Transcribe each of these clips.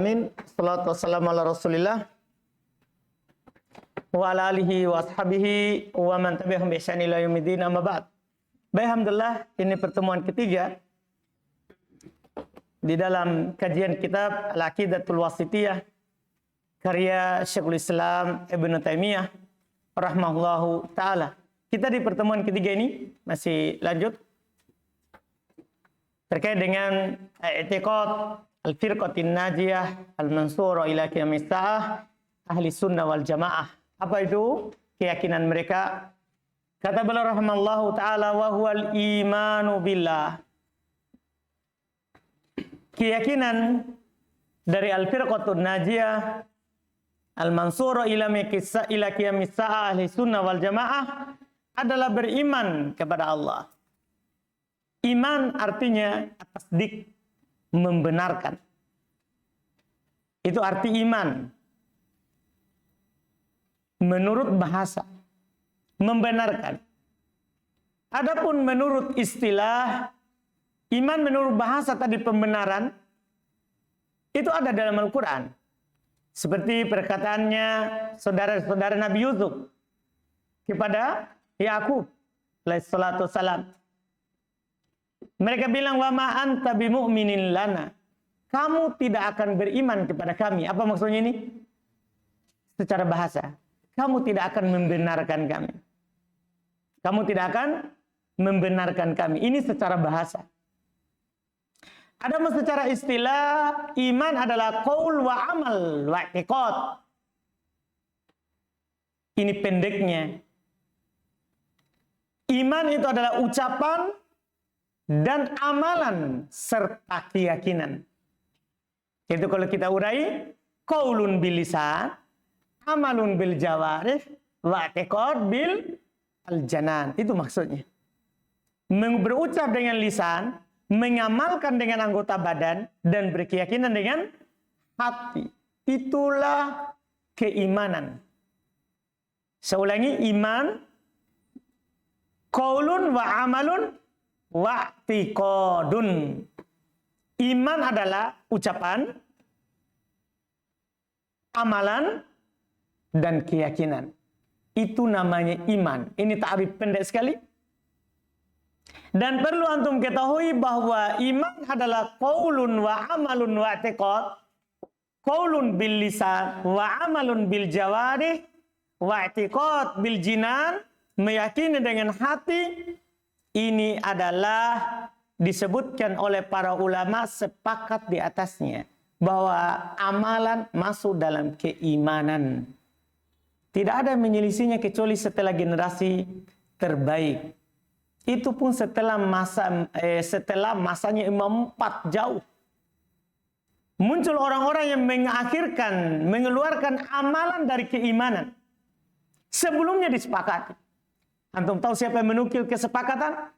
Amin. Salatu wassalamu ala Rasulillah wa ala alihi wa ashabihi wa man tabi'ahum bi ihsan ila yaumil amma ba'd. Baik, alhamdulillah, ini pertemuan ketiga di dalam kajian kitab Al-Aqidatul Wasithiyah karya Syekhul Islam Ibnu Taimiyah rahimahullahu taala. Kita di pertemuan ketiga ini masih lanjut terkait dengan i'tiqad Al-Firqatin Najiyah Al-Mansurah ila qiyamis sa'ah Ahli Sunnah wal Jamaah. Apa itu keyakinan mereka? Kata beliau rahimallahu taala, wa huwal imanu billah. Keyakinan dari Al-Firqatun Najiyah Al-Mansurah ila qiyamis sa'ah Ahli Sunnah wal Jamaah adalah beriman kepada Allah. Iman artinya tasdik, membenarkan. Itu arti iman. Menurut bahasa, membenarkan. Adapun menurut istilah, iman menurut bahasa tadi pembenaran, itu ada dalam Al-Quran. Seperti perkataannya saudara-saudara Nabi Yusuf kepada Yakub alaihissalatu wassalam. Mereka bilang, wa ma anta bimu'minin lana. Kamu tidak akan beriman kepada kami. Apa maksudnya ini? Secara bahasa. Kamu tidak akan membenarkan kami. Kamu tidak akan membenarkan kami. Ini secara bahasa. Adapun secara istilah, iman adalah qaul wa amal wa i'tiqad. Ini pendeknya. Iman itu adalah ucapan dan amalan serta keyakinan. Itu kalau kita urai, qaulun bil lisan, amalun bil jawarih, wa i'tiqad bil aljanan. Itu maksudnya. Berucap dengan lisan, mengamalkan dengan anggota badan, dan berkeyakinan dengan hati. Itulah keimanan. Saya ulangi, iman, qaulun wa amalun wa'tiqadun. Iman adalah ucapan, amalan, dan keyakinan. Itu namanya iman. Ini ta'rif pendek sekali. Dan perlu antum ketahui bahwa iman adalah qaulun wa amalun wa'tiqad. Qaulun bil lisan wa amalun bil jawarih wa'tiqad bil jinan. Meyakini dengan hati. Ini adalah disebutkan oleh para ulama sepakat di atasnya bahwa amalan masuk dalam keimanan. Tidak ada menyelisihinya kecuali setelah generasi terbaik. Itu pun setelah masanya Imam 4 jauh. Muncul orang-orang yang mengeluarkan amalan dari keimanan. Sebelumnya disepakati. Antum tahu siapa yang menukil kesepakatan?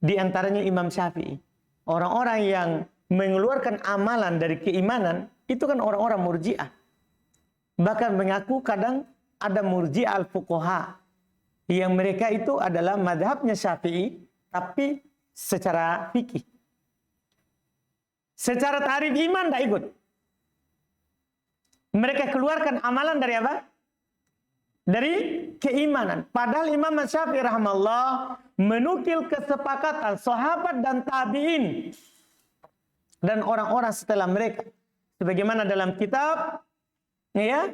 Di antaranya Imam Syafi'i. Orang-orang yang mengeluarkan amalan dari keimanan, itu kan orang-orang murji'ah. Bahkan mengaku kadang ada murji'ah al-fuqaha. Yang mereka itu adalah madhabnya Syafi'i, tapi secara fikih. Secara tarif iman tidak ikut. Mereka keluarkan amalan dari apa? Dari keimanan. Padahal Imam Syafi'i rahimahullah menukil kesepakatan sahabat dan tabi'in dan orang-orang setelah mereka. Sebagaimana dalam kitab ya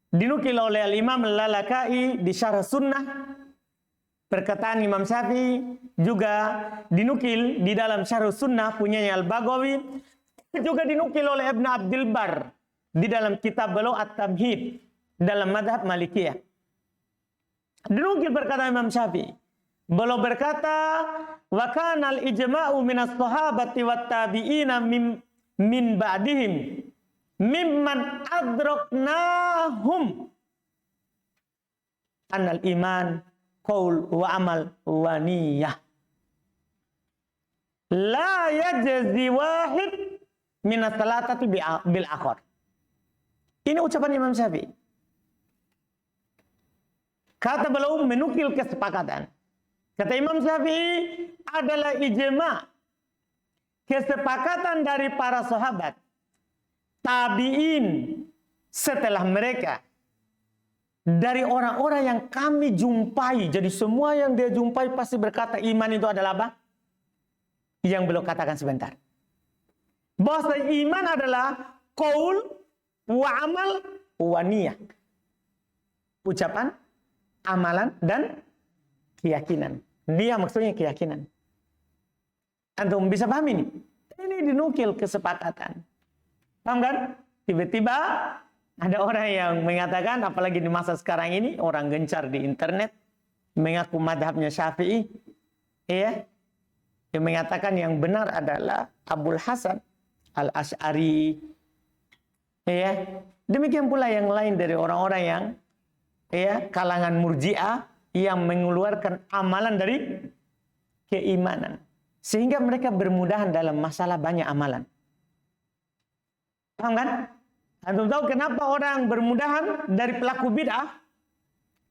dinukil oleh Al-Imam Al-Lalaka'i di Syarh Sunnah. Perkataan Imam Syafi'i juga dinukil di dalam Syarh Sunnah punyanya Al-Baghawi. Juga dinukil oleh Ibn Abdul Bar di dalam kitab beliau At-Tamhid dalam madhab Malikiyah. Dinukil perkataan Imam Syafi'i. Beliau berkata, wa kana al-ijma'u minas sahabati wat tabi'ina min ba'dihim mimman adraknahum annal iman qaul wa amal wa niyah la yajzi wahid minas salatati bil akhar. Ini ucapan Imam Syafi'i. Kata beliau menukil kesepakatan. Kata Imam Syafi'i adalah ijma', kesepakatan dari para sahabat tabi'in setelah mereka, dari orang-orang yang kami jumpai. Jadi semua yang dia jumpai pasti berkata iman itu adalah apa? Yang belum katakan sebentar. Bahwa iman adalah qaul wa amal wa niyah. Ucapan, amalan, dan keyakinan. Dia maksudnya keyakinan. Antum bisa paham ini? Ini dinukil kesepakatan. Paham kan? Tiba-tiba ada orang yang mengatakan, apalagi di masa sekarang ini, orang gencar di internet, mengaku madhabnya Syafi'i, ya, yang mengatakan yang benar adalah Abul Hasan Al-Asy'ari, ya. Demikian pula yang lain dari orang-orang yang, ya, kalangan Murji'ah yang mengeluarkan amalan dari keimanan, sehingga mereka bermudahan dalam masalah banyak amalan. Paham kan? Antum tahu kenapa orang bermudahan dari pelaku bid'ah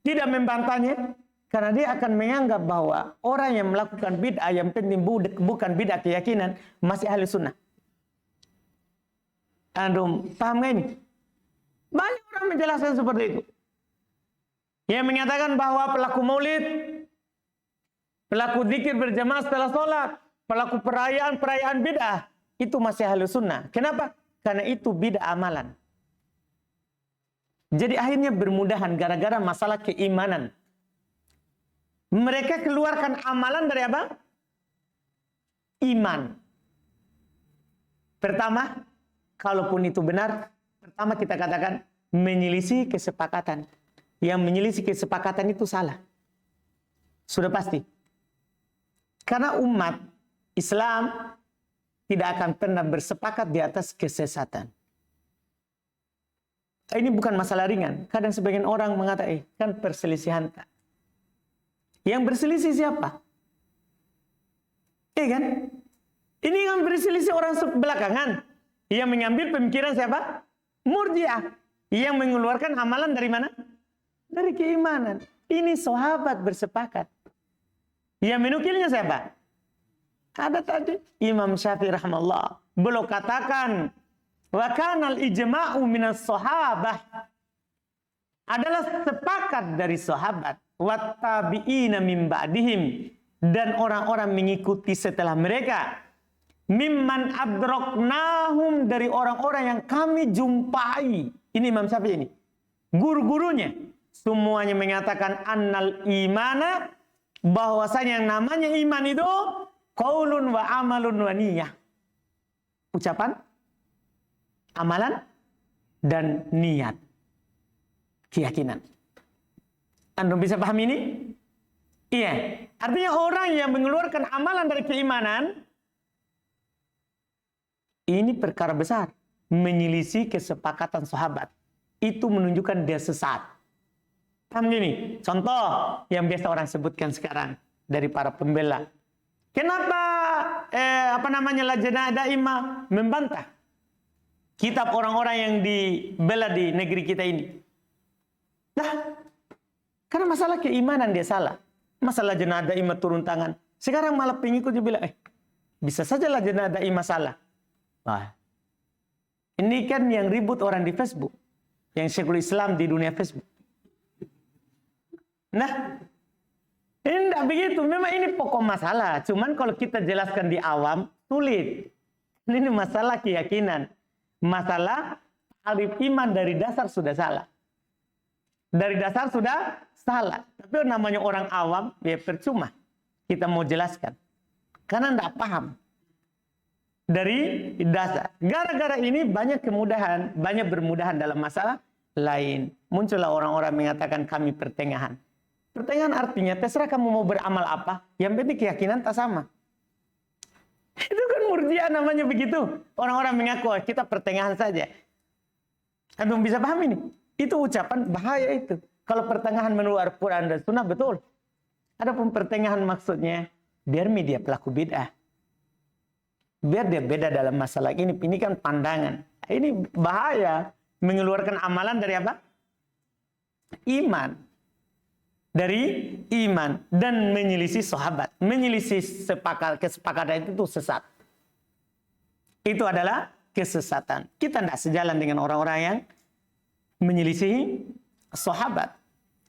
tidak membantahnya? Karena dia akan menganggap bahwa orang yang melakukan bid'ah yang penting bukan bid'ah keyakinan masih ahli sunnah. Antum paham gak ini? Banyak orang menjelaskan seperti itu. Yang mengatakan bahwa pelaku maulid, pelaku zikir berjamaah setelah sholat, pelaku perayaan bid'ah itu masih ahli sunnah. Kenapa? Karena itu bid'ah amalan. Jadi akhirnya bermudahan gara-gara masalah keimanan. Mereka keluarkan amalan dari apa? Iman. Pertama, kalaupun itu benar, pertama kita katakan menyelisih kesepakatan. Yang menyelisih kesepakatan itu salah. Sudah pasti. Karena umat Islam tidak akan pernah bersepakat di atas kesesatan. Ini bukan masalah ringan. Kadang sebagian orang mengatakan, kan perselisihan. Yang berselisih siapa? Kan? Ini yang berselisih orang belakangan. Yang mengambil pemikiran siapa? Murji'ah. Yang mengeluarkan amalan dari mana? Dari keimanan. Ini sahabat bersepakat. Yang menukilnya siapa? Ada tadi Imam Syafi'i rahimahullah. Beliau katakan, wa kanal ijma'u minas sahabah, adalah sepakat dari sahabat, wat tabi'ina min ba'dihim, dan orang-orang mengikuti setelah mereka, mimman adraknahum, dari orang-orang yang kami jumpai. Ini Imam Syafi'i ini. Guru-gurunya semuanya mengatakan annal imana, bahwasanya yang namanya iman itu qaulun wa amalun wa niyah. Ucapan, amalan, dan niat. Keyakinan. Anda bisa paham ini? Iya. Artinya orang yang mengeluarkan amalan dari keimanan, ini perkara besar. Menyelisih kesepakatan sahabat. Itu menunjukkan dia sesat. Paham gini? Contoh yang biasa orang sebutkan sekarang dari para pembela. Kenapa Lajnah Daimah membantah kitab orang-orang yang dibela di negeri kita ini? Nah, karena masalah keimanan dia salah. Masalah Lajnah Daimah turun tangan. Sekarang malah pengikutnya bilang, bisa saja Lajnah Daimah salah. Wah, ini kan yang ribut orang di Facebook. Yang Syekhul Islam di dunia Facebook. Nah, ini tidak begitu. Memang ini pokok masalah. Cuman kalau kita jelaskan di awam, sulit. Ini masalah keyakinan. Masalah arif iman dari dasar sudah salah. Dari dasar sudah salah. Tapi namanya orang awam, ya percuma. Kita mau jelaskan. Karena tidak paham. Dari dasar. Gara-gara ini banyak kemudahan, banyak bermudahan dalam masalah lain. Muncullah orang-orang mengatakan kami pertengahan. Pertengahan artinya terserah kamu mau beramal apa, yang penting keyakinan tak sama. Itu kan Murji'ah namanya begitu. Orang-orang mengaku kita pertengahan saja. Antum bisa paham ini? Itu ucapan bahaya itu. Kalau pertengahan menurut Al-Quran dan Sunnah betul. Adapun pertengahan maksudnya biar media pelaku bid'ah. Biar dia beda dalam masalah ini. Ini kan pandangan. Ini bahaya. Mengeluarkan amalan dari apa? Iman. Dari iman. Dan menyelisih sahabat. Menyelisih kesepakatan itu sesat. Itu adalah kesesatan. Kita tidak sejalan dengan orang-orang yang menyelisihi sahabat.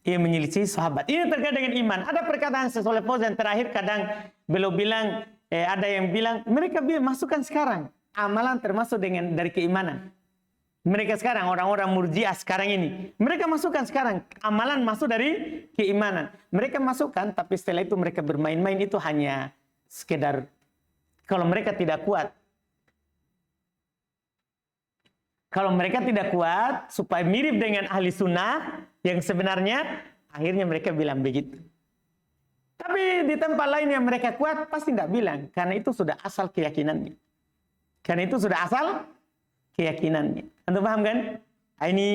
Ia menyelisihi sahabat. Ini terkait dengan iman. Ada perkataan Syekh Fauzan terakhir, kadang beliau bilang, ada yang bilang, mereka masukkan sekarang amalan termasuk dari keimanan. Mereka sekarang, orang-orang murji'ah sekarang ini, mereka masukkan sekarang amalan masuk dari keimanan. Mereka masukkan, tapi setelah itu mereka bermain-main, itu hanya sekedar kalau mereka tidak kuat. Kalau mereka tidak kuat, supaya mirip dengan ahli sunnah, yang sebenarnya, akhirnya mereka bilang begitu. Tapi di tempat lain yang mereka kuat, pasti tidak bilang. Karena itu sudah asal keyakinannya. Karena itu sudah asal keyakinannya. Anda paham kan? Ini,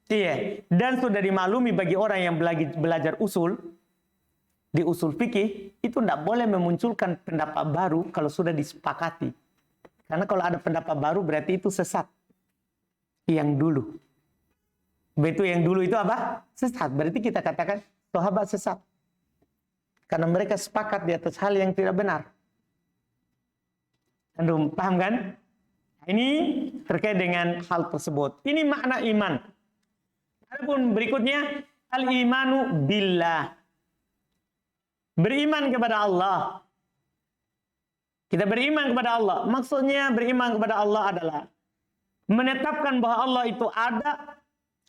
iya. Dan sudah dimaklumi bagi orang yang belajar usul, di usul fikih, itu tidak boleh memunculkan pendapat baru kalau sudah disepakati. Karena kalau ada pendapat baru, berarti itu sesat. Yang dulu. Begitu yang dulu itu apa? Sesat. Berarti kita katakan sahabat sesat. Karena mereka sepakat di atas hal yang tidak benar. Anda paham kan? Ini terkait dengan hal tersebut. Ini makna iman. Adapun berikutnya, al-imanu billah. Beriman kepada Allah. Kita beriman kepada Allah. Maksudnya beriman kepada Allah adalah menetapkan bahwa Allah itu ada.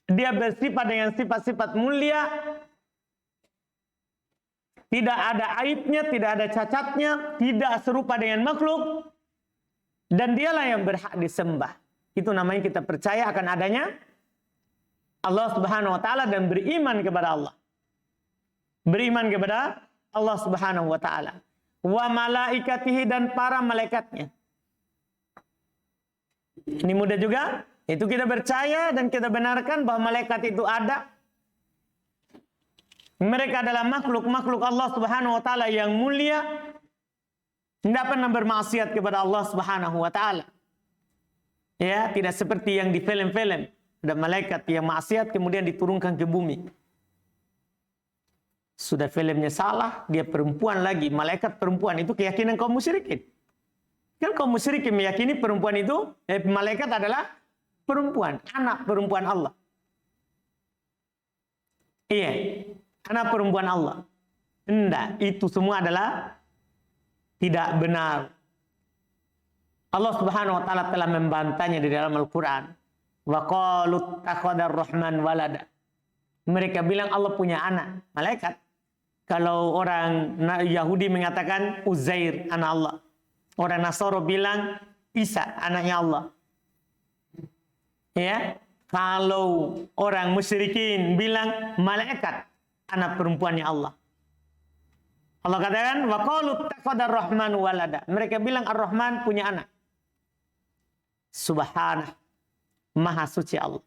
Dia bersifat dengan sifat-sifat mulia. Tidak ada aibnya, tidak ada cacatnya, tidak serupa dengan makhluk. Dan dialah yang berhak disembah. Itu namanya kita percaya akan adanya Allah Subhanahu wa taala dan beriman kepada Allah. Beriman kepada Allah Subhanahu wa taala. Wa malaikatihi dan para malaikatnya. Ini mudah juga. Itu kita percaya dan kita benarkan bahwa malaikat itu ada. Mereka adalah makhluk-makhluk Allah Subhanahu wa taala yang mulia. Tidak pernah bermaksiat kepada Allah Subhanahu wa taala. Ya, tidak seperti yang di film-film. Ada malaikat yang maksiat kemudian diturunkan ke bumi. Sudah filmnya salah, dia perempuan lagi, malaikat perempuan, itu keyakinan kaum musyrikin. Kan kaum musyrikin meyakini perempuan itu, malaikat adalah perempuan, anak perempuan Allah. Iya, anak perempuan Allah. Tidak, itu semua adalah tidak benar. Allah Subhanahu wa taala telah membantahnya di dalam Al-Qur'an. Wa qalu takhadar rahman walada. Mereka bilang Allah punya anak, malaikat. Kalau orang Yahudi mengatakan Uzair anak Allah. Orang Nasoro bilang Isa anaknya Allah. Ya, kalau orang musyrikin bilang malaikat anak perempuannya Allah. Allah katakan wa qalu takhadar rahman walada. Mereka bilang Ar-Rahman punya anak. Subhanah, maha suci Allah.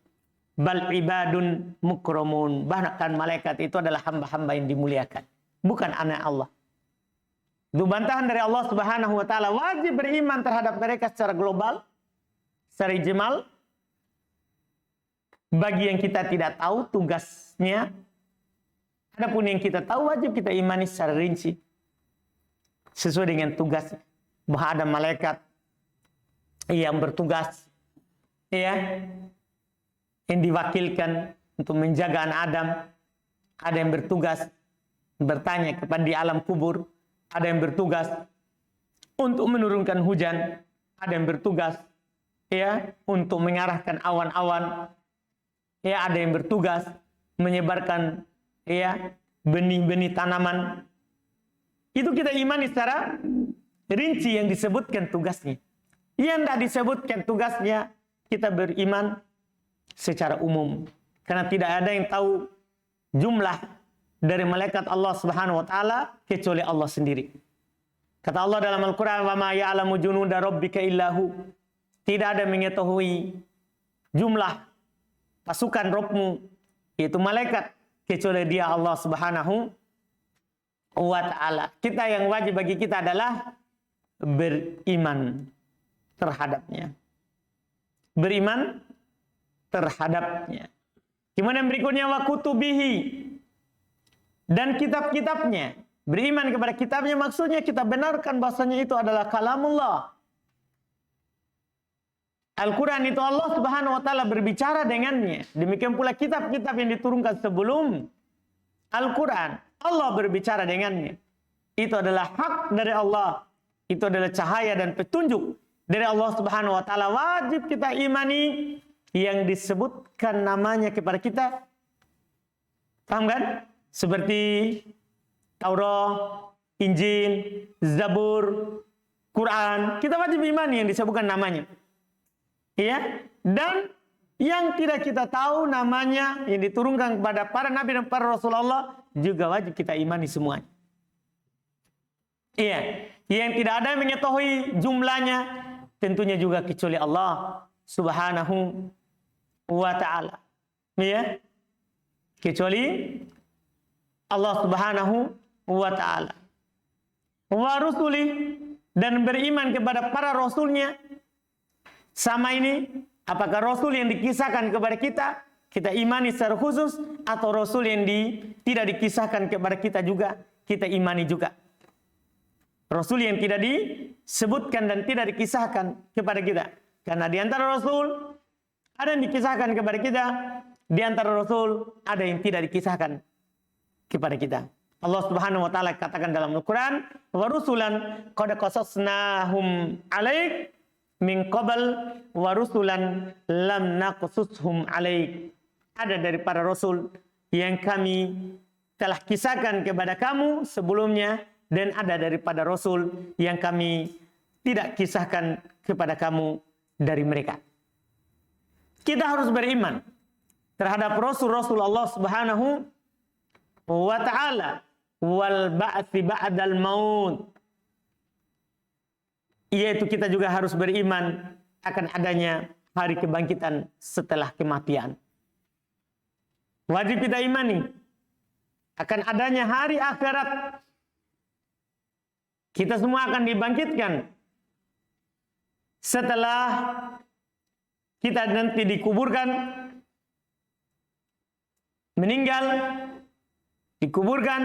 Bal ibadun mukramun. Bahkan malaikat itu adalah hamba-hamba yang dimuliakan, bukan anak Allah. Itu bantahan dari Allah Subhanahu wa taala. Wajib beriman terhadap mereka secara global, secara ijmal. Bagi yang kita tidak tahu tugasnya, adapun yang kita tahu wajib kita imani secara rinci sesuai dengan tugas. Bahwa ada malaikat yang bertugas, ya, yang diwakilkan untuk menjaga anak Adam. Ada yang bertugas bertanya kepada di alam kubur. Ada yang bertugas untuk menurunkan hujan. Ada yang bertugas, ya, untuk mengarahkan awan-awan. Ya, ada yang bertugas menyebarkan, ya, benih-benih tanaman. Itu kita imani secara rinci yang disebutkan tugasnya. Yang tidak disebutkan tugasnya, kita beriman secara umum. Karena tidak ada yang tahu jumlah dari malaikat Allah Subhanahu wa taala kecuali Allah sendiri. Kata Allah dalam Al-Qur'an, "Wa ma ya'lamu junuda rabbika illahu." Tidak ada mengetahui jumlah pasukan Rabbmu, yaitu malaikat, kecuali Dia Allah Subhanahu wa taala. Kita yang wajib bagi kita adalah beriman terhadapnya. Beriman terhadapnya. Kemudian berikutnya wa kutubihi, dan kitab-kitabnya. Beriman kepada kitabnya maksudnya kita benarkan bahasanya itu adalah kalamullah. Al-Quran itu Allah Subhanahu wa Ta'ala berbicara dengannya. Demikian pula kitab-kitab yang diturunkan sebelum Al-Quran, Allah berbicara dengannya. Itu adalah hak dari Allah. Itu adalah cahaya dan petunjuk dari Allah Subhanahu wa Ta'ala. Wajib kita imani yang disebutkan namanya kepada kita. Paham kan? Seperti Taurat, Injil, Zabur, Quran. Kita wajib imani yang disebutkan namanya. Ya, dan yang tidak kita tahu namanya yang diturunkan kepada para nabi dan para rasulullah juga wajib kita imani semuanya. Iya, yang tidak ada yang mengetahui jumlahnya tentunya juga kecuali Allah Subhanahu wa Ta'ala. Iya, kecuali Allah Subhanahu wa Ta'ala. Wa rusuli, dan beriman kepada para rasulnya. Sama ini, apakah Rasul yang dikisahkan kepada kita imani secara khusus, atau Rasul yang tidak dikisahkan kepada kita juga, kita imani juga. Rasul yang tidak disebutkan dan tidak dikisahkan kepada kita. Karena di antara Rasul, ada yang dikisahkan kepada kita, di antara Rasul, ada yang tidak dikisahkan kepada kita. Allah Subhanahu wa Ta'ala katakan dalam Al-Quran, wa rusulan qad qasasnahum alaik min qabl wa rusulan lam naqsushum alaik. Ada dari para rasul yang kami telah kisahkan kepada kamu sebelumnya, dan ada daripada rasul yang kami tidak kisahkan kepada kamu dari mereka. Kita harus beriman terhadap rasul-rasul Allah Subhanahu wa Ta'ala wal ba'tsi ba'dal maut. Yaitu kita juga harus beriman akan adanya hari kebangkitan setelah kematian. Wajib kita imani akan adanya hari akhirat. Kita semua akan dibangkitkan setelah kita nanti dikuburkan, meninggal, dikuburkan,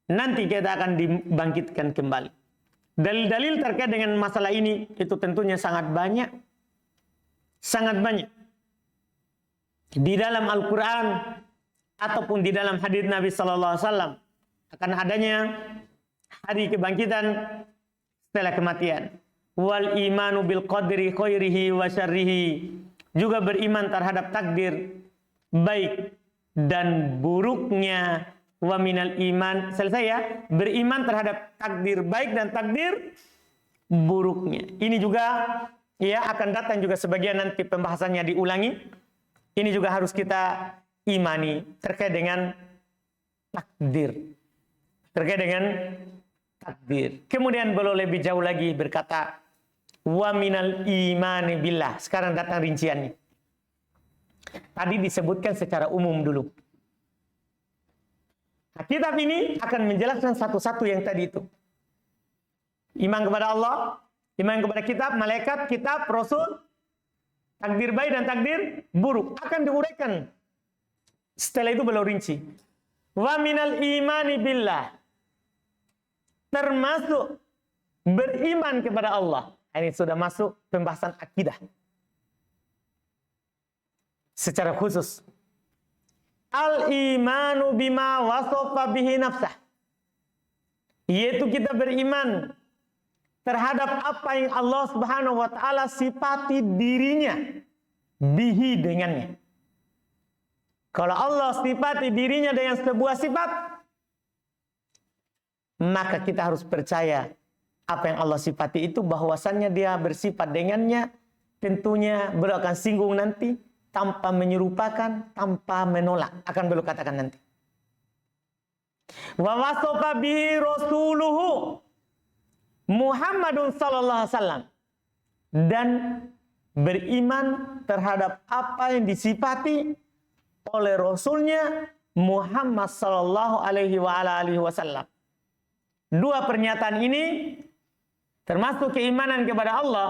nanti kita akan dibangkitkan kembali. Dalil-dalil terkait dengan masalah ini itu tentunya sangat banyak. Sangat banyak. Di dalam Al-Quran ataupun di dalam hadits Nabi Sallallahu Alaihi Wasallam akan adanya hari kebangkitan setelah kematian. Wal imanu bil qadri khairihi wa syarrihi. Juga beriman terhadap takdir baik dan buruknya. Wa minal iman, selesai ya, beriman terhadap takdir baik dan takdir buruknya. Ini juga ya akan datang juga sebagian nanti pembahasannya diulangi. Ini juga harus kita imani terkait dengan takdir. Terkait dengan takdir. Kemudian beliau lebih jauh lagi berkata, wa minal imani billah. Sekarang datang rinciannya. Tadi disebutkan secara umum dulu. Nah, kitab ini akan menjelaskan satu-satu yang tadi itu. Iman kepada Allah, iman kepada kitab, malaikat, kitab, rasul, takdir baik dan takdir buruk. Akan diuraikan. Setelah itu beliau rinci. Wa minal imani billah. Termasuk beriman kepada Allah. Ini sudah masuk pembahasan akidah. Secara khusus. Al-imanu bima wasofa bihi nafsah. Yaitu kita beriman terhadap apa yang Allah Subhanahu wa Ta'ala sifati dirinya bihi dengannya. Kalau Allah sifati dirinya dengan sebuah sifat, maka kita harus percaya apa yang Allah sifati itu, bahwasannya dia bersifat dengannya. Tentunya beliau akan singgung nanti, tanpa menyerupakan, tanpa menolak. Akan beliau katakan nanti. Wa wasofa bihi rasuluhu Muhammadun sallallahu alaihi wasallam. Dan beriman terhadap apa yang disifati oleh Rasulnya Muhammad sallallahu alaihi wasallam. Dua pernyataan ini termasuk keimanan kepada Allah.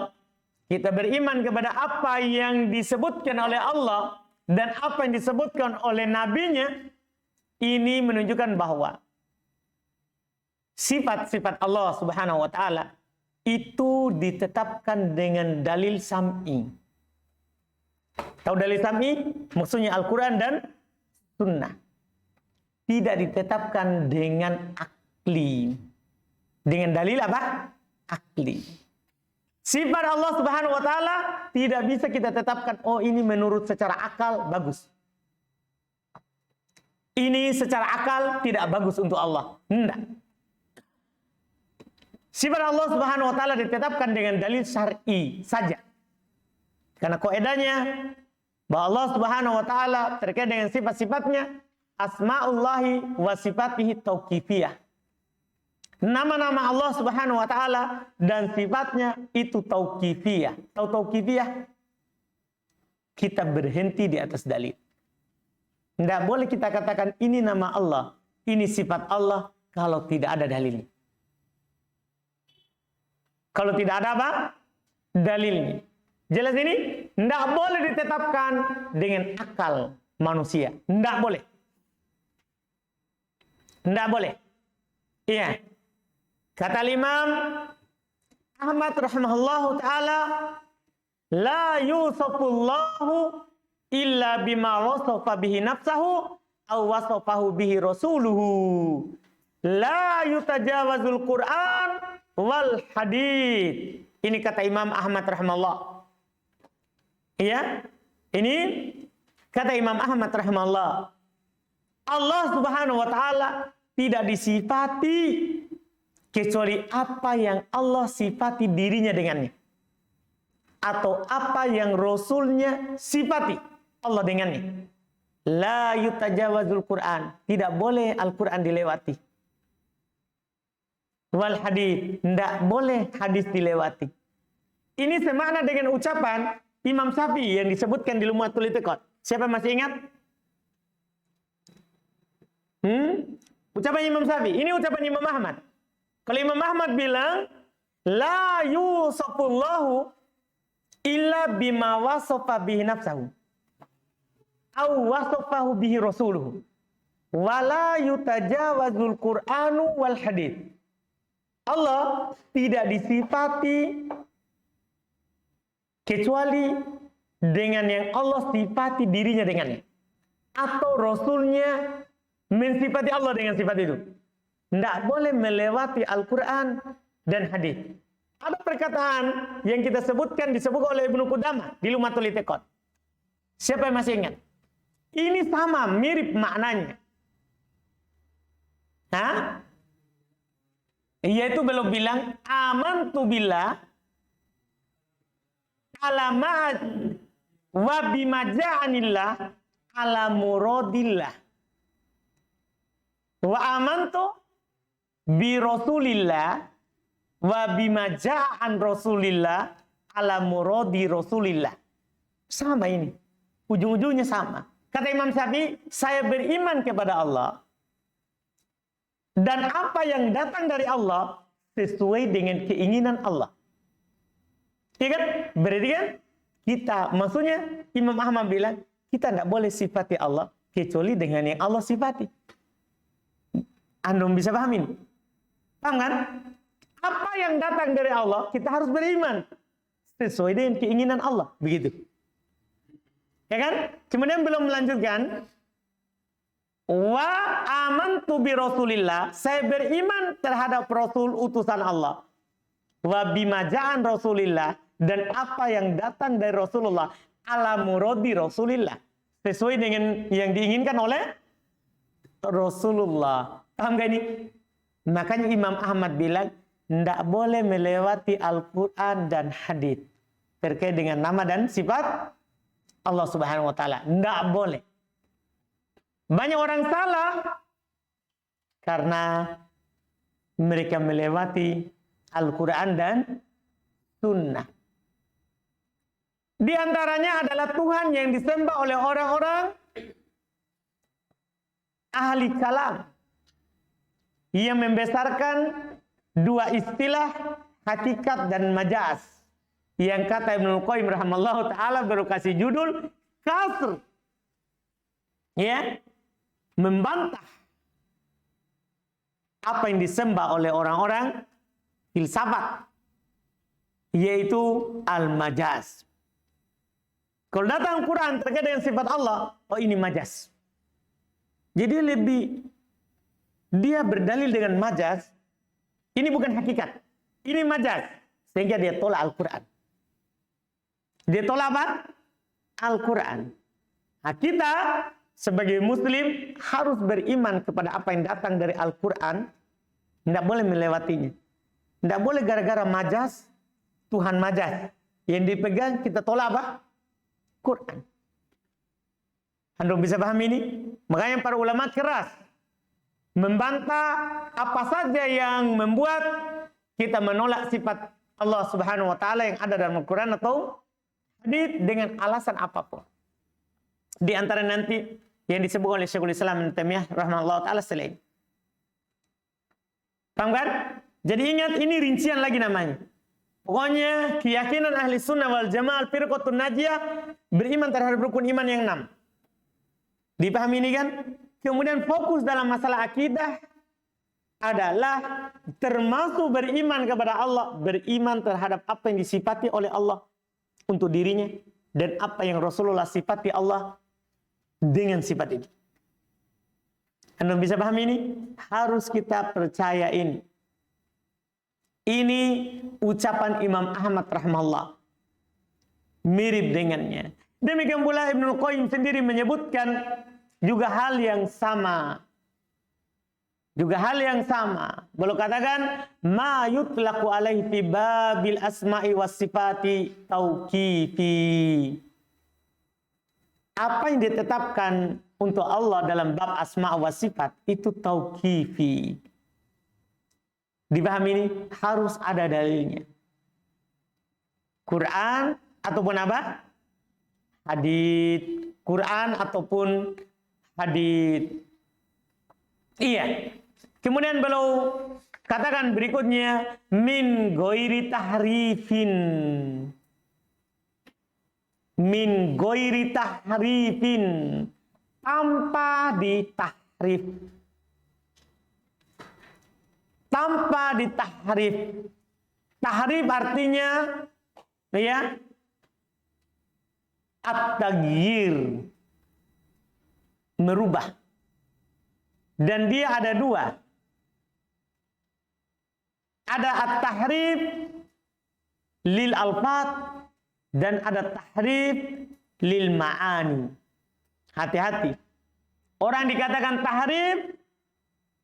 Kita beriman kepada apa yang disebutkan oleh Allah dan apa yang disebutkan oleh nabinya. Ini menunjukkan bahwa sifat-sifat Allah Subhanahu wa Ta'ala itu ditetapkan dengan dalil sam'i. Tahu dalil sam'i? Maksudnya Al-Quran dan Sunnah. Tidak ditetapkan dengan akli. Dengan dalil apa? Akli. Sifat Allah Subhanahu wa taala tidak bisa kita tetapkan, oh ini menurut secara akal bagus. Ini secara akal tidak bagus untuk Allah. Tidak. Sifat Allah Subhanahu wa taala ditetapkan dengan dalil syar'i saja. Karena kaidahnya bahwa Allah Subhanahu wa taala terkait dengan sifat-sifatnya asmaullahi wa sifatihi tauqifiyah. Nama-nama Allah Subhanahu wa taala dan sifatnya itu tauqifiyah. Tahu tauqifiyah? Kita berhenti di atas dalil. Tidak boleh kita katakan ini nama Allah, ini sifat Allah kalau tidak ada dalilnya. Kalau tidak ada apa? Dalilnya. Jelas ini? Tidak boleh ditetapkan dengan akal manusia. Tidak boleh. Tidak boleh. Iya. Kata Imam Ahmad rahimahullahu ta'ala, la yusafullahu illa bima wasafa bihi nafsahu aw wasafahu bihi rasuluhu. La yutajawazul Qur'an wal hadith. Ini kata Imam Ahmad rahimahullah. Iya, ini kata Imam Ahmad rahimahullah. Allah Subhanahu wa taala tidak disifati kecuali apa yang Allah sifati dirinya dengannya, atau apa yang Rasulnya sifati Allah dengannya. La yutajawazul Quran, tidak boleh Al-Quran dilewati. Wal hadis, tidak boleh hadis dilewati. Ini semakna dengan ucapan Imam Syafi'i yang disebutkan di Lum'atul I'tiqad. Siapa masih ingat? Ucapan Imam Syafi'i. Ini ucapan Imam Ahmad. Kalau Imam Ahmad bilang, la yusafullahu illa bima wasafa bihi nafsahu aw wasafahu bihi rasuluhu wala yutajawazul Qur'anu wal hadits. Allah tidak disifati kecuali dengan yang Allah sifati dirinya dengannya, atau Rasulnya mensifati Allah dengan sifat itu. Tidak boleh melewati Al-Quran dan hadis. Ada perkataan yang kita sebutkan, disebut oleh Ibnu Qudamah di Lum'atul I'tiqad. Siapa yang masih ingat? Ini sama, mirip maknanya. Hah? Yaitu beliau bilang, amantu billah ala ma'ad wa bimaja'anillah ala muradillah. Wa amantu bi rasulillah wa bimaja'an rasulillah ala muradi rasulillah. Sama ini. Ujung-ujungnya sama. Kata Imam Syafi'i, saya beriman kepada Allah dan apa yang datang dari Allah sesuai dengan keinginan Allah. Iya kan? Berarti kan kita, maksudnya Imam Ahmad bilang, kita tidak boleh sifati Allah kecuali dengan yang Allah sifati. Antum bisa pahamin? Paham kan? Apa yang datang dari Allah, kita harus beriman sesuai dengan keinginan Allah. Begitu. Ya kan? Kemudian belum melanjutkan. Wa amantu bi rasulillah, saya beriman terhadap Rasul utusan Allah. Wa bimaja'an rasulillah, dan apa yang datang dari Rasulullah ala muradi rasulillah, sesuai dengan yang diinginkan oleh Rasulullah. Paham gak ini? Makanya Imam Ahmad bilang, tidak boleh melewati Al-Quran dan hadis terkait dengan nama dan sifat Allah Subhanahu wa taala. Tidak boleh. Banyak orang salah karena mereka melewati Al-Quran dan Sunnah. Di antaranya adalah Tuhan yang disembah oleh orang-orang ahli kalam yang membesarkan dua istilah hakikat dan majaz, yang kata Ibnu Qayyim rahimallahu taala baru kasih judul kasr, ya, membantah apa yang disembah oleh orang-orang filsafat yaitu al-majaz. Kalau datang Quran terkait dengan sifat Allah, oh ini majaz. Jadi dia berdalil dengan majaz, ini bukan hakikat, ini majaz. Sehingga dia tolak Al-Quran. Dia tolak apa? Al-Quran. Nah, kita sebagai muslim harus beriman kepada apa yang datang dari Al-Quran. Tidak boleh melewatinya. Tidak boleh gara-gara majaz, Tuhan majaz. Yang dipegang kita tolak apa? Quran. Anda bisa paham ini? Makanya para ulama keras membantah apa saja yang membuat kita menolak sifat Allah Subhanahu wa taala yang ada dalam Al-Quran atau hadits dengan alasan apapun. Di antara nanti yang disebut oleh Syekhul Islam Ibnu Taimiyah rahimahullah taala selain. Paham kan? Jadi ingat, ini rincian lagi namanya. Pokoknya keyakinan ahli sunnah wal jamaah firqatun najiyah beriman terhadap rukun iman yang 6. Dipahami ini kan? Kemudian fokus dalam masalah akidah adalah termasuk beriman kepada Allah, beriman terhadap apa yang disifati oleh Allah untuk dirinya dan apa yang Rasulullah sifati Allah dengan sifat itu. Anda bisa pahami ini? Harus kita percaya ini. Ini ucapan Imam Ahmad rahimahullah. Mirip dengannya. Demikian pula Ibnu Qayyim sendiri menyebutkan juga hal yang sama. Beliau katakan ma yutlaqu alaihi fi babil asma'i was sifati tauqifi. Apa yang ditetapkan untuk Allah dalam bab asma' wa sifat itu tauqifi. Dipahami ini? Harus ada dalilnya. Quran ataupun apa? Hadits. Quran ataupun hadits. Iya. Kemudian beliau katakan berikutnya min ghairi tahrifin. Min ghairi tahrifin. Tanpa ditahrif. Tanpa ditahrif. Tahrif artinya ya at-taghyir, merubah. Dan dia ada dua. Ada at-tahrif lil alfat dan ada tahrif lil ma'ani. Hati-hati. Orang dikatakan tahrif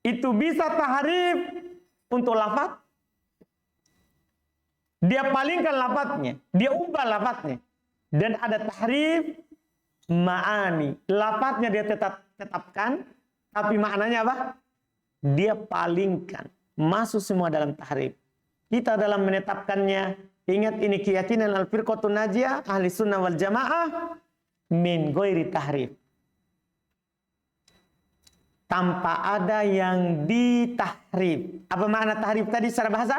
itu bisa tahrif untuk lafaz, dia palingkan lafaznya, dia ubah lafaznya. Dan ada tahrif ma'ani, lafaznya dia tetapkan, tapi maknanya apa? Dia palingkan. Masuk semua dalam tahrif. Kita dalam menetapkannya, ingat ini keyakinan al-firqatun najiyah, ahli sunnah wal jamaah, min ghairi tahrif. Tanpa ada yang ditahrif. Apa makna tahrif tadi secara bahasa?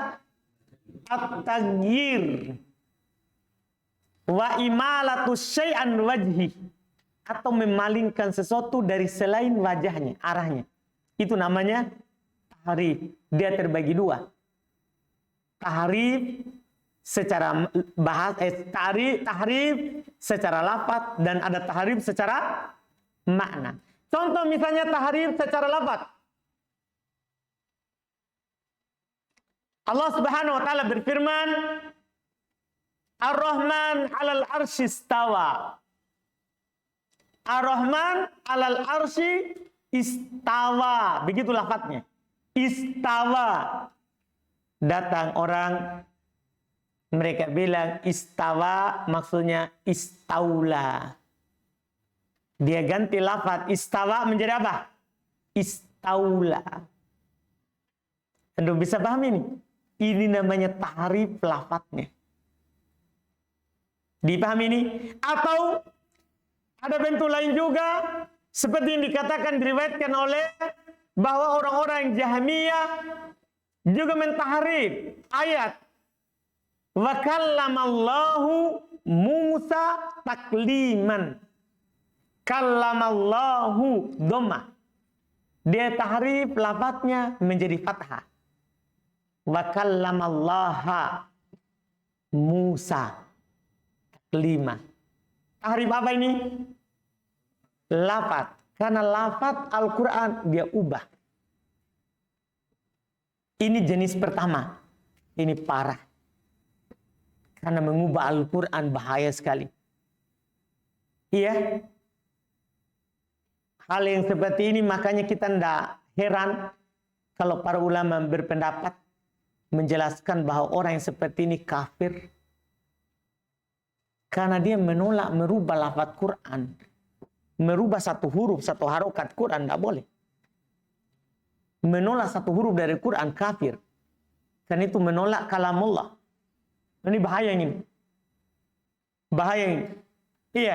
At-taghyir wa imalatu syai'an wajhi, atau memalingkan sesuatu dari selain wajahnya, arahnya. Itu namanya tahrif. Dia terbagi dua. Tahrif secara bahasa, tahrif secara lafaz, dan ada tahrif secara makna. Contoh misalnya tahrif secara lafaz. Allah Subhanahu wa taala berfirman, Ar-Rahman 'alal arsy istawa. Ar-Rahman 'alal arsy istawa. Begitu lafaznya. Istawa. Datang orang, mereka bilang istawa maksudnya istaula. Dia ganti lafaz istawa menjadi apa? Istaula. Anda bisa paham ini? Ini namanya tahrif lafaznya. Dipahami ini? Atau ada bentuk lain juga seperti yang dikatakan, diriwayatkan oleh bahwa orang-orang Jahmiyah juga mentahrif ayat wa kallamallahu Musa takliman. Kallamallahu dhamma. Dia tahrif lafaznya menjadi fathah. Wa kallamallaha. Musa. Taklima. Tahrif apa ini? Lafaz. Karena lafaz Al-Quran dia ubah. Ini jenis pertama. Ini parah. Karena mengubah Al-Quran bahaya sekali. Iya. Hal yang seperti ini makanya kita tidak heran kalau para ulama berpendapat menjelaskan bahwa orang yang seperti ini kafir. Karena dia menolak merubah lafaz Quran. Merubah satu huruf, satu harokat Quran, tidak boleh. Menolak satu huruf dari Quran, kafir. Karena itu menolak kalamullah. Ini bahaya ini. Bahaya ini. Iya.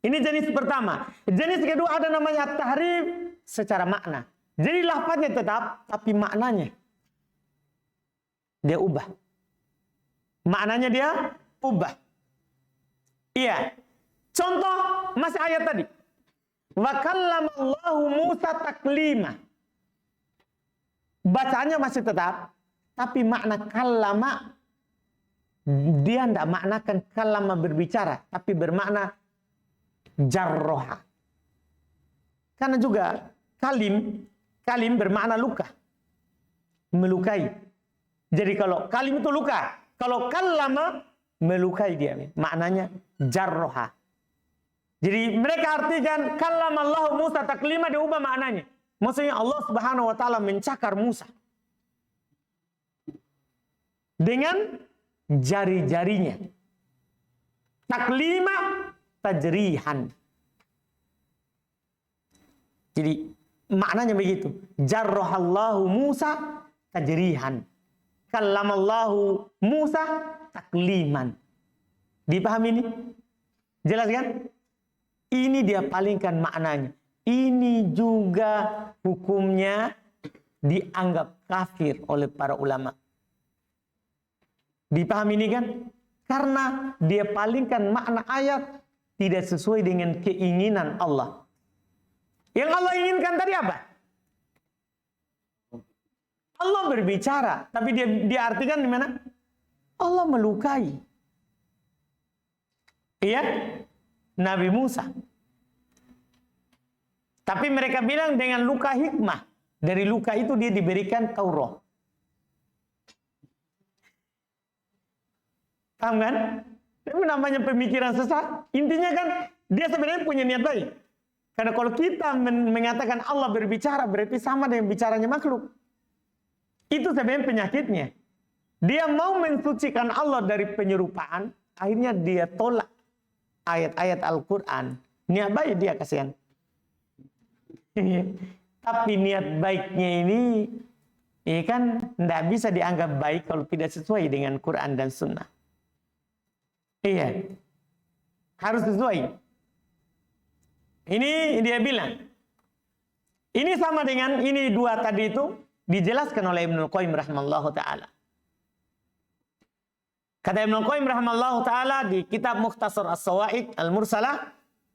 Ini jenis pertama. Jenis kedua ada namanya tahrif secara makna. Jadi lafaznya tetap, tapi maknanya dia ubah. Maknanya dia ubah. Iya. Contoh masih ayat tadi. Wa kallamallahu Musa taklima. Bacaannya masih tetap, tapi makna kallama dia tidak maknakan kallama berbicara, tapi bermakna jarroha. Karena juga kalim bermakna luka, melukai. Jadi kalau kalim itu luka, kalau kallama melukai dia, maknanya jarroha. Jadi mereka artikan kallamallahu Musa taklima, diubah maknanya. Maksudnya Allah Subhanahu wa taala mencakar Musa dengan jari-jarinya. Taklima tajrihan. Jadi maknanya begitu. Jarrahallahu Musa tajrihan. Kallamallahu Musa takliman. Dipahami ini? Jelas kan? Ini dia palingkan maknanya. Ini juga hukumnya dianggap kafir oleh para ulama. Dipahami ini kan? Karena dia palingkan makna ayat tidak sesuai dengan keinginan Allah. Yang Allah inginkan tadi apa? Allah berbicara, tapi dia artikan di mana? Allah melukai. Iya? Nabi Musa. Tapi mereka bilang dengan luka hikmah. Dari luka itu dia diberikan Taurat. Paham kan? Tapi namanya pemikiran sesat. Intinya kan dia sebenarnya punya niat baik. Karena kalau kita mengatakan Allah berbicara berarti sama dengan bicaranya makhluk. Itu sebenarnya penyakitnya. Dia mau mensucikan Allah dari penyerupaan, akhirnya dia tolak ayat-ayat Al-Quran. Niat baik dia kasihan. Tapi niat baiknya ini kan tidak bisa dianggap baik kalau tidak sesuai dengan Quran dan Sunnah. Iya, harus sesuai. Ini dia bilang. Ini sama dengan ini dua tadi itu dijelaskan oleh Ibnul Qayyim rahimallahu taala. Kata Ibnul Qayyim rahimallahu taala di kitab Mukhtasar As-Sawa'iq Al-Mursalah,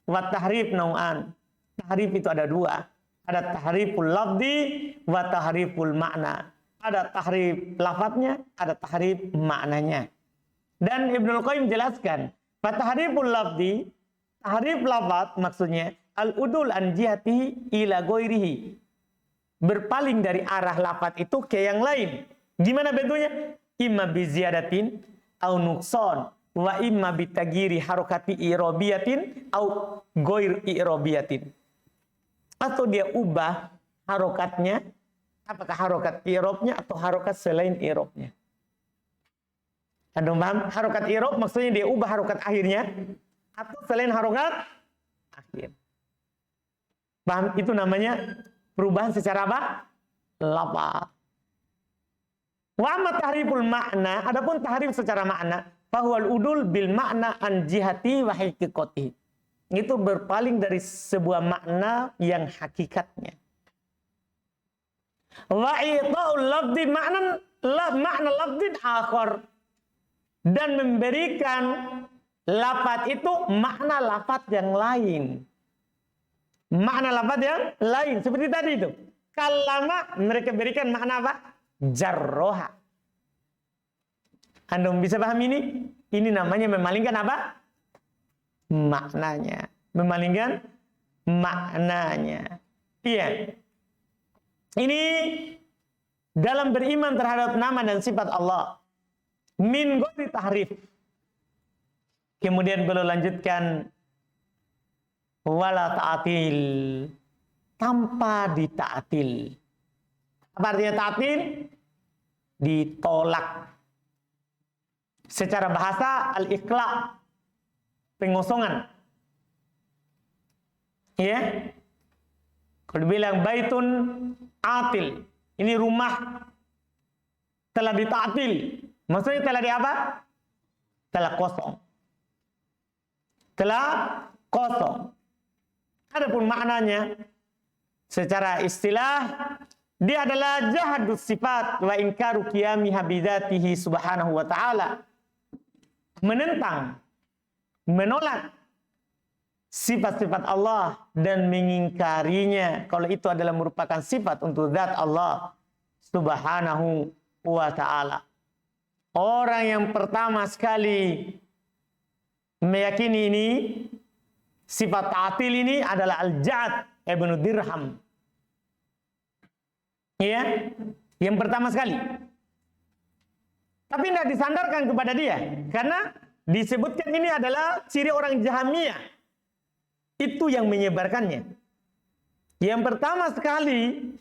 wa tahrif nau'an. Tahrif itu ada dua. Ada tahriful lafzi wa tahriful makna. Ada tahrif lafadznya, ada tahrif maknanya. Dan Ibnul Qayyim jelaskan, fa tahriful lafzi, tahrif lafaz maksudnya al-udul an jihatihi ila ghairihi. Berpaling dari arah lafaz itu ke yang lain. Gimana bentuknya? Imma bi ziyadatin au nuqsan wa imma bi taghyiri harakati i'rabiyatin au ghair i'rabiyatin. Atau dia ubah harokatnya, apakah harokat i'rabnya atau harokat selain i'rabnya. Anda paham? Harokat i'rab maksudnya dia ubah harokat akhirnya atau selain harokat akhir. Paham? Itu namanya perubahan secara apa? Lafaz. Wa amma tahriful makna, adapun tahrif secara makna, fahuwal udul bil makna an jihati wa haqiqatihi. Itu berpaling dari sebuah makna yang hakikatnya. Wa i'ta'ul lafdhi makna lafdhin akhar, dan memberikan lafaz itu makna lafaz yang lain. Makna lafaz yang lain seperti tadi itu. Kallama mereka berikan makna apa? Jarroha. Antum bisa paham ini? Ini namanya memalingkan apa? Maknanya. Memalingkan maknanya. Iya. Ini dalam beriman terhadap nama dan sifat Allah. Min ghairi tahrif. Kemudian beliau lanjutkan wala ta'atil, tanpa dita'atil. Apa artinya ta'atil? Ditolak. Secara bahasa al-iqla', pengosongan. Ya. Kalau dibilang baitun atil, ini rumah telah dita'atil. Maksudnya telah di apa? Telah kosong. Telah kosong. Adapun maknanya secara istilah, dia adalah jahadus sifat wa inkaru qiyami habidatihi subhanahu wa ta'ala. Menentang, menolak sifat-sifat Allah dan mengingkarinya kalau itu adalah merupakan sifat untuk zat Allah subhanahu wa ta'ala. Orang yang pertama sekali meyakini ini, sifat ta'atil ini adalah Al-Ja'ad ibn Dirham. Ya, yang pertama sekali. Tapi tidak disandarkan kepada dia, karena disebutkan ini adalah ciri orang Jahmiyah. Itu yang menyebarkannya. Yang pertama sekali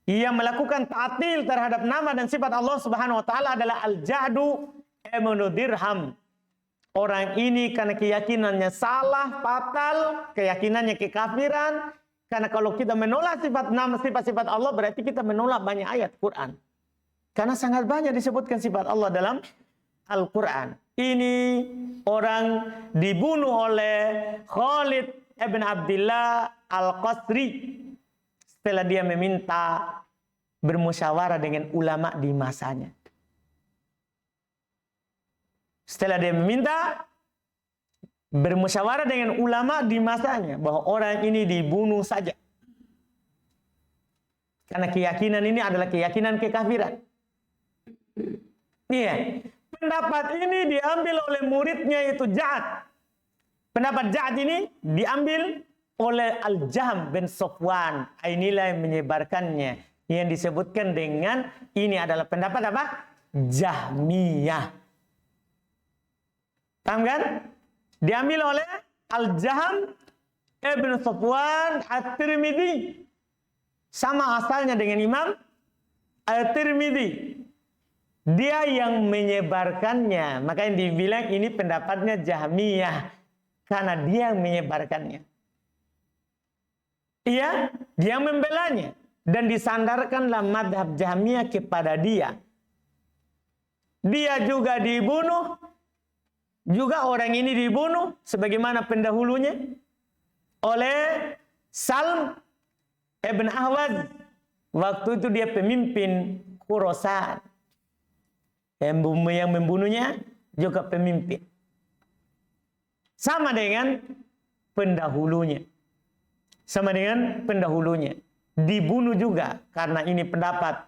yang melakukan ta'atil terhadap nama dan sifat Allah Subhanahu wa taala adalah Al-Ja'du ibn Dirham. Orang ini karena keyakinannya salah, fatal, keyakinannya kekafiran. Karena kalau kita menolak sifat nama, sifat-sifat Allah, berarti kita menolak banyak ayat Quran. Karena sangat banyak disebutkan sifat Allah dalam Al-Quran. Ini orang dibunuh oleh Khalid ibn Abdullah Al-Qasri setelah dia meminta bermusyawarah dengan ulama di masanya. Setelah dia meminta bermusyawarah dengan ulama di masanya bahwa orang ini dibunuh saja. Karena keyakinan ini adalah keyakinan kekafiran. Iya. Pendapat ini diambil oleh muridnya itu Ja'ad. Pendapat Ja'ad ini diambil oleh Al-Jahm bin Safwan. Inilah yang menyebarkannya. Yang disebutkan dengan ini adalah pendapat apa? Jahmiyah. Paham kan? Diambil oleh Al-Jahm ibn Safwan At-Tirmidzi. Sama asalnya dengan Imam At-Tirmidzi. Dia yang menyebarkannya. Makanya dibilang ini pendapatnya Jahmiyah. Karena dia yang menyebarkannya. Iya, dia membelanya. Dan disandarkanlah madhab Jahmiyah kepada dia. Dia juga dibunuh. Juga orang ini dibunuh. Sebagaimana pendahulunya. Oleh Salm ibn Ahwaz. Waktu itu dia pemimpin Khurasan. Yang membunuhnya juga pemimpin. Sama dengan pendahulunya. Sama dengan pendahulunya. Dibunuh juga karena ini pendapat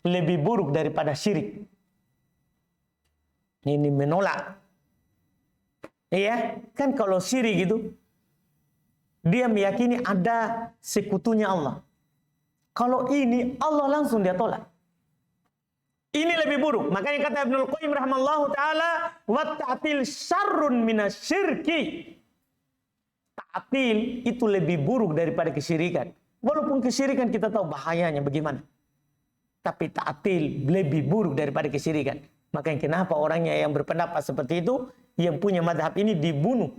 lebih buruk daripada syirik. Ini menolak. Iya, kan kalau syirik itu dia meyakini ada sekutunya Allah. Kalau ini Allah langsung dia tolak. Ini lebih buruk. Makanya kata Ibnul Qayyim rahimallahu taala, wa ta'til syarrun minasyirki. Ta'til itu lebih buruk daripada kesyirikan. Walaupun kesyirikan kita tahu bahayanya bagaimana. Tapi ta'til lebih buruk daripada kesyirikan. Makanya kenapa orangnya yang berpendapat seperti itu, yang punya mazhab ini dibunuh.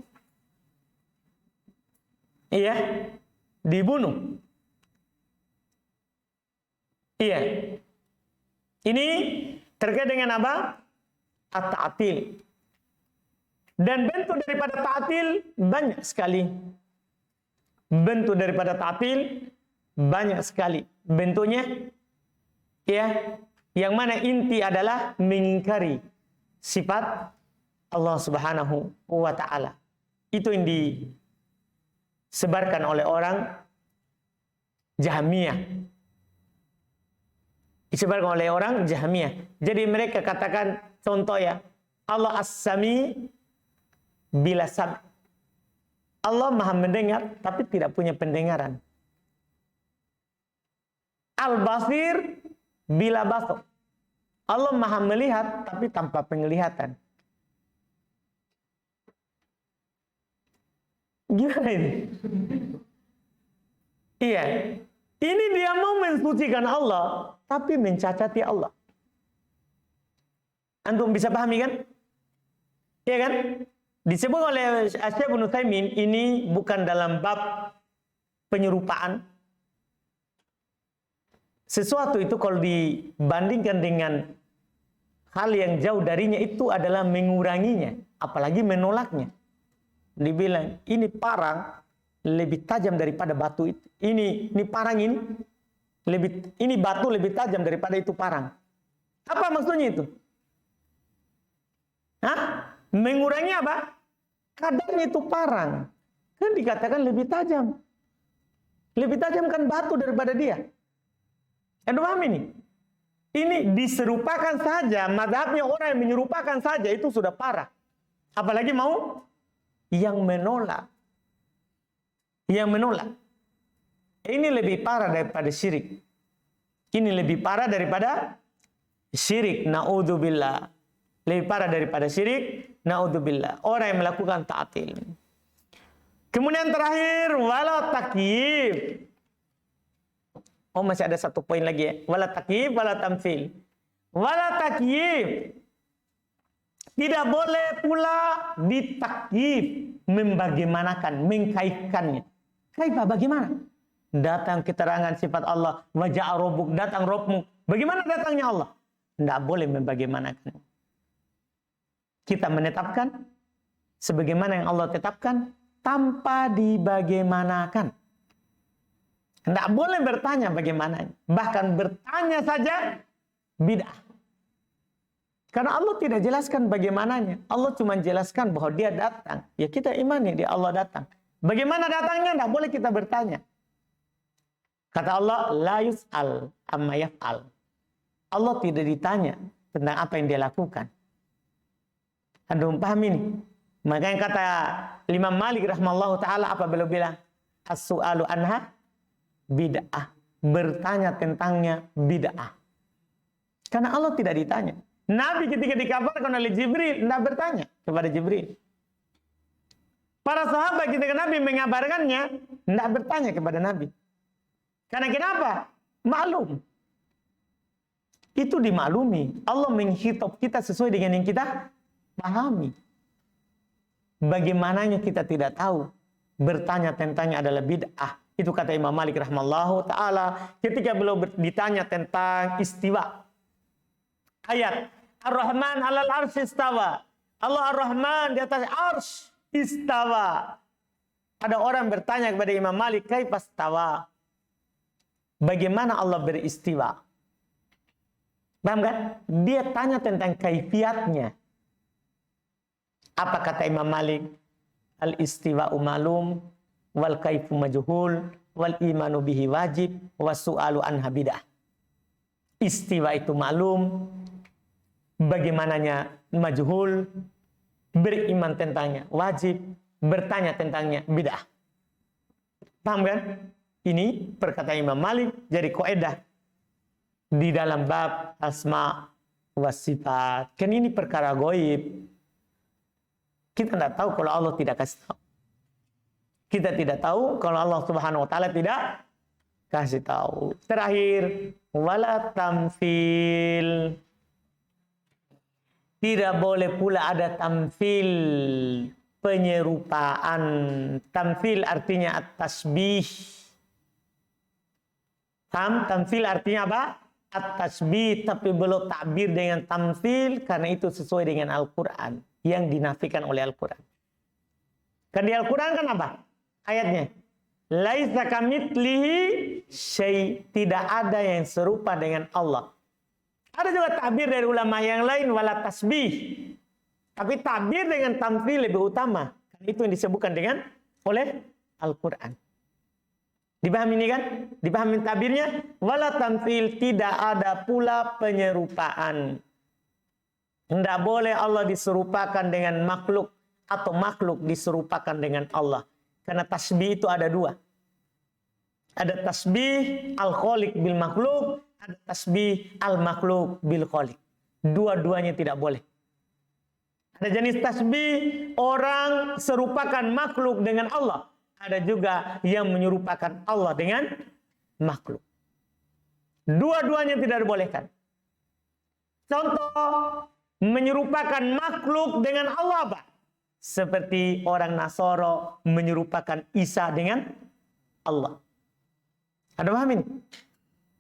Iya, dibunuh. Iya. Ini terkait dengan apa? At-ta'til. Dan bentuk daripada ta'til banyak sekali. Bentuk daripada ta'til banyak sekali. Bentuknya, ya, yang mana inti adalah mengingkari sifat Allah Subhanahu wa ta'ala. Itu yang disebarkan oleh orang Jahmiyah. Disebarkan oleh orang Jahmiyah. Jadi mereka katakan Contoh ya, Allah As-Sami bila sam. Allah Maha mendengar tapi tidak punya pendengaran. Al-Basir bila basar. Allah Maha melihat tapi tanpa penglihatan. Gimana ini? Iya. Ini dia mau mensucikan Allah tapi mencacati Allah. Antum bisa pahami kan? Iya kan? Disebut oleh Syekh Ibnu Utsaimin, ini bukan dalam bab penyerupaan. Sesuatu itu kalau dibandingkan dengan hal yang jauh darinya itu adalah menguranginya, apalagi menolaknya. Dibilang, ini parang lebih tajam daripada batu itu. Ini parang ini batu lebih tajam daripada itu parang. Apa maksudnya itu? Hah? Mengurangi apa? Kadarnya itu parang. Kan dikatakan lebih tajam. Lebih tajam kan batu daripada dia. Paham ini? Ini diserupakan saja. Mazhabnya orang yang menyerupakan saja itu sudah parah. Apalagi mau yang menolak. Yang menolak. Ini lebih parah daripada syirik. Ini lebih parah daripada syirik. Na'udzubillah. Lebih parah daripada syirik. Na'udzubillah. Orang yang melakukan ta'til. Kemudian terakhir, wala takyif. Oh, masih ada satu poin lagi ya. Wala takyif, wala tamtsil. Wala takyif. Tidak boleh pula ditakyif, membagaimanakan, mengkaitkannya. Kaifah bagaimana? Datang keterangan sifat Allah, waja'a rabbuk, datang Rabbmu. Bagaimana datangnya Allah? Tidak boleh membagaimanakan. Kita menetapkan sebagaimana yang Allah tetapkan tanpa dibagaimanakan. Tidak boleh bertanya bagaimana. Bahkan bertanya saja bid'ah. Karena Allah tidak jelaskan bagaimananya. Allah cuma jelaskan bahwa dia datang. Ya kita imani dia Allah datang. Bagaimana datangnya? Tidak boleh kita bertanya. Kata Allah, la yus'al amma yaf'al. Allah tidak ditanya tentang apa yang dia lakukan. Anda paham ini? Makanya kata Imam Malik rahimahullahu ta'ala apa beliau bilang? As-su'alu anha bid'ah. Bertanya tentangnya bid'ah. Karena Allah tidak ditanya. Nabi ketika dikabarkan oleh Jibril, tidak bertanya kepada Jibril. Para sahabat ketika Nabi mengabarkannya, tidak bertanya kepada Nabi. Karena kenapa? Maklum. Itu dimaklumi. Allah menghitab kita sesuai dengan yang kita pahami. Bagaimananya kita tidak tahu. Bertanya tentangnya adalah bid'ah. Itu kata Imam Malik rahimahullahu ta'ala ketika beliau ditanya tentang istiwa. Ayat Ar-Rahman 'alal arsy istawa. Allah Ar-Rahman di atas arsy istawa. Ada orang bertanya kepada Imam Malik, kaifa istawa? Bagaimana Allah beristiwa? Paham kan? Dia tanya tentang kaifiatnya. Apa kata Imam Malik? Al-istiwa'u ma'lum wal kaifu majhul wal imanu bihi wajib wasu'alu anha bid'ah. Istiwa itu maklum, bagaimananya majhul, beriman tentangnya wajib, bertanya tentangnya bid'ah. Paham kan? Ini perkataan Imam Malik jadi kaidah di dalam bab asma wa sifat. Kan ini perkara gaib. Kita tidak tahu kalau Allah tidak kasih tahu. Kita tidak tahu kalau Allah Subhanahu wa taala tidak kasih tahu. Terakhir, wala tamfil. Tidak boleh pula ada tamfil, penyerupaan. Tamfil artinya at-tasbih. Tamfil artinya apa? At-tasbih, tapi belum takbir dengan tamfil karena itu sesuai dengan Al-Qur'an yang dinafikan oleh Al-Qur'an. Kan di Al-Qur'an kan apa? Ayatnya, laisa kamitslihi syai', tidak ada yang serupa dengan Allah. Ada juga takbir dari ulama yang lain wala tasbih. Tapi takbir dengan tamfil lebih utama. Itu yang disebutkan dengan oleh Al-Qur'an. Dipahami ini kan? Dipahami tabirnya? Wala tamfil, tidak ada pula penyerupaan. Tidak boleh Allah diserupakan dengan makhluk atau makhluk diserupakan dengan Allah. Karena tasbih itu ada dua. Ada tasbih al-khaliq bil makhluk, ada tasbih al-makhluk bil khaliq. Dua-duanya tidak boleh. Ada jenis tasbih orang serupakan makhluk dengan Allah. Ada juga yang menyerupakan Allah dengan makhluk. Dua-duanya tidak dibolehkan. Contoh, menyerupakan makhluk dengan Allah apa? Seperti orang Nasoro menyerupakan Isa dengan Allah. Ada paham ini?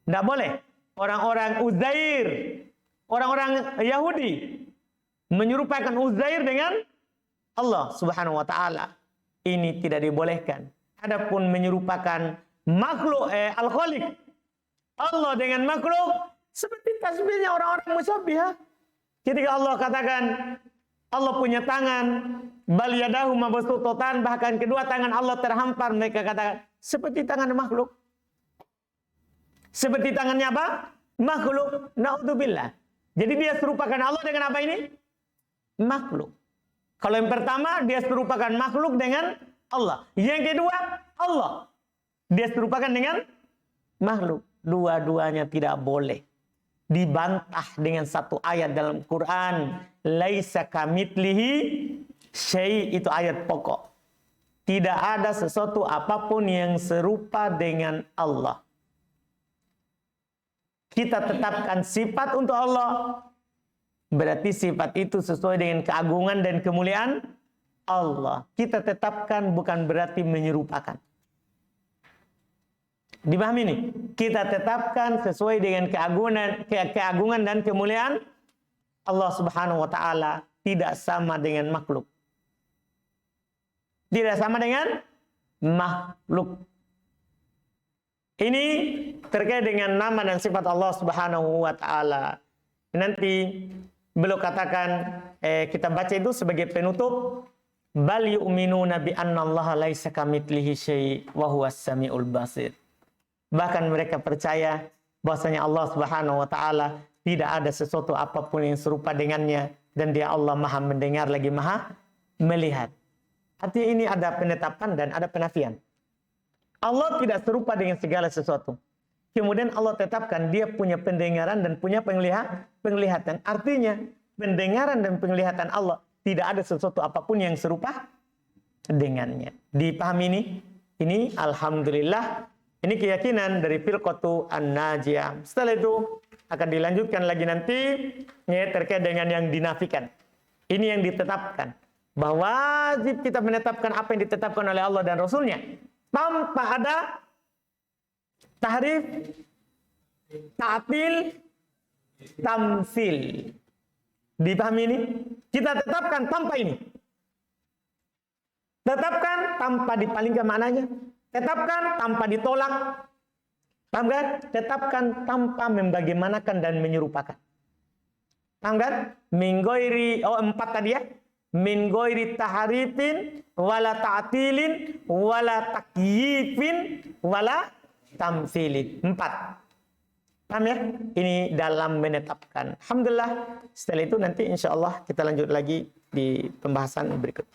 Tidak boleh. Orang-orang Uzair, orang-orang Yahudi menyerupakan Uzair dengan Allah Subhanahu wa taala. Ini tidak dibolehkan. Adapun menyerupakan makhluk al-khaliq Allah dengan makhluk seperti tasbihnya orang-orang musyabbihah. Ketika Allah katakan Allah punya tangan, bal yadahu mabsuutatan, bahkan kedua tangan Allah terhampar, mereka katakan seperti tangan makhluk. Seperti tangannya apa? Makhluk. Naudzubillah. Jadi dia serupakan Allah dengan apa ini? Makhluk. Kalau yang pertama dia serupakan makhluk dengan Allah. Yang kedua Allah dia serupakan dengan makhluk. Dua-duanya tidak boleh. Dibantah dengan satu ayat dalam Quran. Laisa kamitslihi syai', itu ayat pokok. Tidak ada sesuatu apapun yang serupa dengan Allah. Kita tetapkan sifat untuk Allah. Berarti sifat itu sesuai dengan keagungan dan kemuliaan Allah. Kita tetapkan bukan berarti menyerupakan. Dipahami ini? Kita tetapkan sesuai dengan keagungan dan kemuliaan Allah Subhanahu wa taala, tidak sama dengan makhluk. Tidak sama dengan makhluk. Ini terkait dengan nama dan sifat Allah Subhanahu wa taala. Nanti beliau katakan, kita baca itu sebagai penutup, bal yu'minuna bi annallaha laisa kamitslihi syai' wa huwas samiul basir. Bahkan mereka percaya bahwasanya Allah Subhanahu wa taala tidak ada sesuatu apapun yang serupa dengannya, dan dia Allah Maha mendengar lagi Maha melihat. Artinya ini ada penetapan dan ada penafian. Allah tidak serupa dengan segala sesuatu. Kemudian Allah tetapkan dia punya pendengaran dan punya penglihatan. Artinya pendengaran dan penglihatan Allah tidak ada sesuatu apapun yang serupa dengannya. Dipahami ini? Ini alhamdulillah. Ini keyakinan dari firqatu an-najiyah. Setelah itu akan dilanjutkan lagi nanti ya, terkait dengan yang dinafikan. Ini yang ditetapkan. Bahwa wajib kita menetapkan apa yang ditetapkan oleh Allah dan Rasulnya. Tanpa ada tahrif, ta'til, tamsil. Dipahami ini? Kita tetapkan tanpa ini. Tetapkan tanpa dipalingkan maknanya. Tetapkan tanpa ditolak. Paham kan? Tetapkan tanpa membagaimanakan dan menyerupakan. Paham kan? Min ghairi, empat tadi ya. Min ghairi tahrifin wala ta'tilin wala takyifin wala tamtsilin. 4. Paham ya? Ini dalam menetapkan. Alhamdulillah. Setelah itu nanti insya Allah kita lanjut lagi di pembahasan berikut.